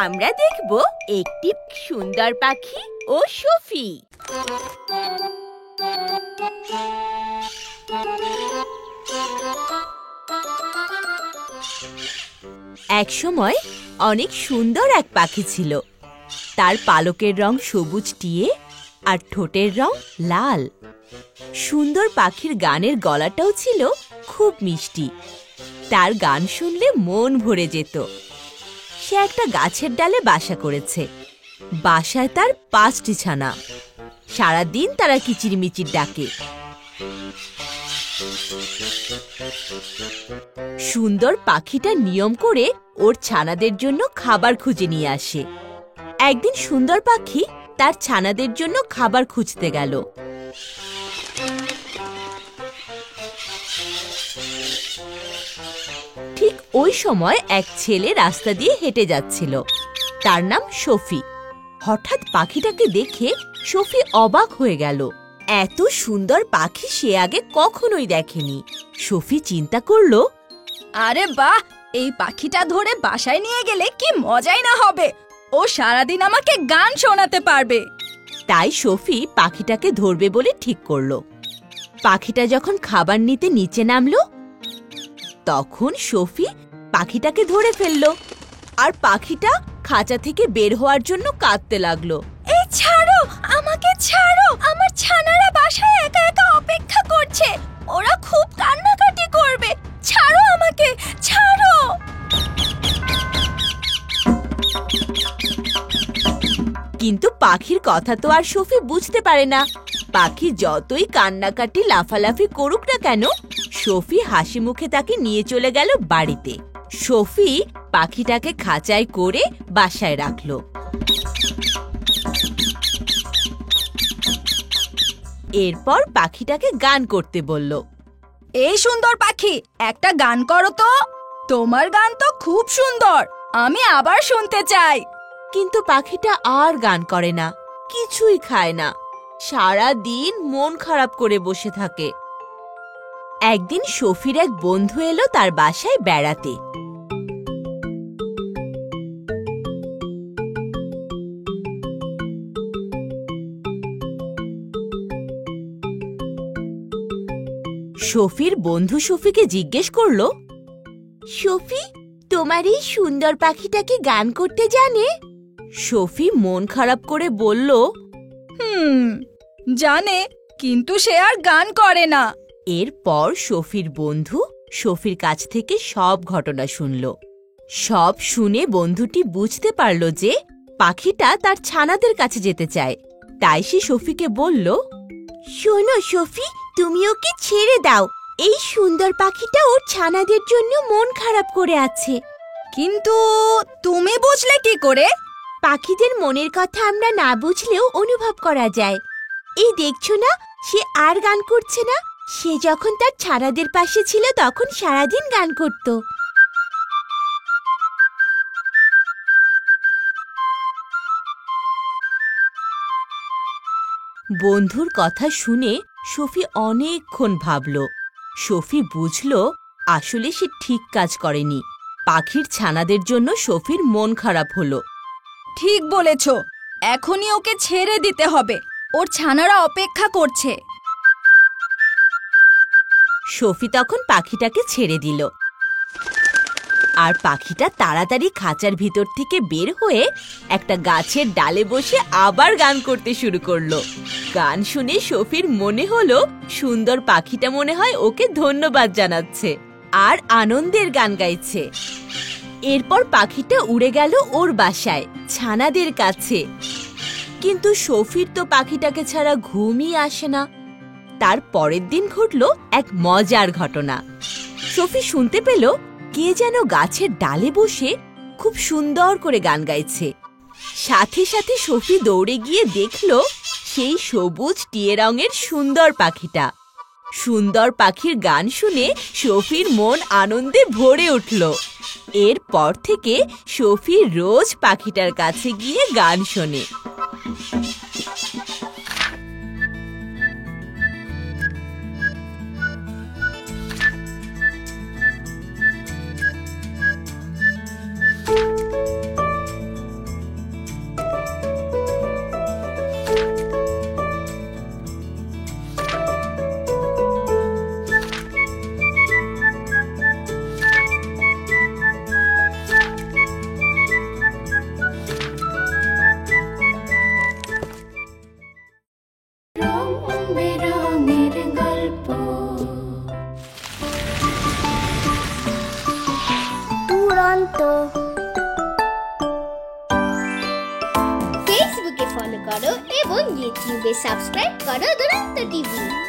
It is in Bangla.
আমরা দেখব একটি সুন্দর পাখি ও সফি। এক সময় অনেক সুন্দর এক পাখি ছিল। তার পালকের রং সবুজ টিয়ে আর ঠোঁটের রং লাল। সুন্দর পাখির গানের গলাটাও ছিল খুব মিষ্টি। তার গান শুনলে মন ভরে যেত। সে একটা গাছের ডালে বাসা করেছে। বাসায় তার 5টি ছানা। সারাদিন তারা কিচিরমিচির ডাকে। সুন্দর পাখিটা নিয়ম করে ওর ছানাদের জন্য খাবার খুঁজে নিয়ে আসে। একদিন সুন্দর পাখি তার ছানাদের জন্য খাবার খুঁজতে গেল। ঠিক ওই সময় এক ছেলে রাস্তা দিয়ে হেঁটে যাচ্ছিল। তার নাম সফি। হঠাৎ পাখিটাকে দেখে সফি অবাক হয়ে গেল। এত সুন্দর পাখি সে আগে কখনোই দেখেনি। সফি চিন্তা করলো, আরে বাহ, এই পাখিটা ধরে বাসায় নিয়ে গেলে কি মজাই না হবে। ও সারাদিন আমাকে গান শোনাতে পারবে। তাই সফি পাখিটাকে ধরবে বলে ঠিক করলো। পাখিটা যখন খাবার নিতে নিচে নামলো, তখন সফি পাখিটাকে ধরে ফেললো। আর পাখিটা খাঁচা থেকে বের হওয়ার জন্য কাঁদতে লাগলো। এই ছাড়ো, আমাকে ছাড়ো, আমার ছানারা বাসায় একা একা অপেক্ষা করছে। ওরা খুব কান্নাকাটি করবে। ছাড়ো আমাকে, ছাড়ো। কিন্তু পাখির কথা তো আর সফি বুঝতে পারে না। পাখি যতই কান্নাকাটি লাফালাফি করুক না কেন, সফি হাসি মুখে তাকে নিয়ে চলে গেল বাড়িতে। সফি পাখিটাকে খাঁচায় করে বাসায় রাখলো। এরপর পাখিটাকে গান করতে বলল। এই সুন্দর পাখি, একটা গান করো তো। তোমার গান তো খুব সুন্দর, আমি আবার শুনতে চাই। কিন্তু পাখিটা আর গান করে না, কিছুই খায় না। সারা দিন মন খারাপ করে বসে থাকে। একদিন সফির এক বন্ধু এলো তার বাসায় বেড়াতে। সফির বন্ধু সফিকে জিজ্ঞেস করলো, সফি, তোমার এই সুন্দর পাখিটা কি গান করতে জানে? সফি মন খারাপ করে বলল, জানে, কিন্তু সে আর গান করে না। এরপর সফির বন্ধু সফির কাছ থেকে সব ঘটনা শুনল। সব শুনে বন্ধুটি বুঝতে পারল যে পাখিটা তার ছানাদের কাছে যেতে চায়। তাই সে সফিকে বলল, শোনো সফি, তুমি ওকে ছেড়ে দাও। এই সুন্দর পাখিটা ওর ছানাদের জন্য মন খারাপ করে আছে। কিন্তু তুমি বুঝলে কি করে? পাখিদের মনের কথা আমরা না বুঝলেও অনুভব করা যায়। এই দেখছো না, সে আর গান করছে না। সে যখন তার ছানাদের পাশে ছিল তখন সারাদিন গান করত। বন্ধুর কথা শুনে সফি অনেকক্ষণ ভাবল। সফি বুঝল আসলে সে ঠিক কাজ করেনি। পাখির ছানাদের জন্য সফির মন খারাপ হলো। ঠিক বলেছ, এখনই ওকে ছেড়ে দিতে হবে। ওর ছানারা অপেক্ষা করছে। সফি তখন পাখিটাকে ছেড়ে দিল। আর পাখিটা তাড়াতাড়ি খাঁচার ভিতর থেকে বের হয়ে একটা গাছের ডালে বসে আবার গান করতে শুরু করলো। গান শুনে সফির মনে হলো সুন্দর পাখিটা মনে হয় ওকে ধন্যবাদ জানাচ্ছে আর আনন্দের গান গাইছে। এরপর পাখিটা উড়ে গেল ওর বাসায়, ছানাদের কাছে। কিন্তু সফির তো পাখিটাকে ছাড়া ঘুমই আসে না। তার পরের দিন ঘটল এক মজার ঘটনা। সফি শুনতে পেল কে যেন গাছের ডালে বসে খুব সুন্দর করে গান গাইছে। সাথে সাথে সফি দৌড়ে গিয়ে দেখল সেই সবুজ টিয়ে রঙের সুন্দর পাখিটা। সুন্দর পাখির গান শুনে সফির মন আনন্দে ভরে উঠল। এরপর থেকে সফি রোজ পাখিটার কাছে গিয়ে গান শোনে। দুরন্ত। ফেসবুকে ফলো করো এবং ইউটিউবে সাবস্ক্রাইব করো দুরন্ত টিভি।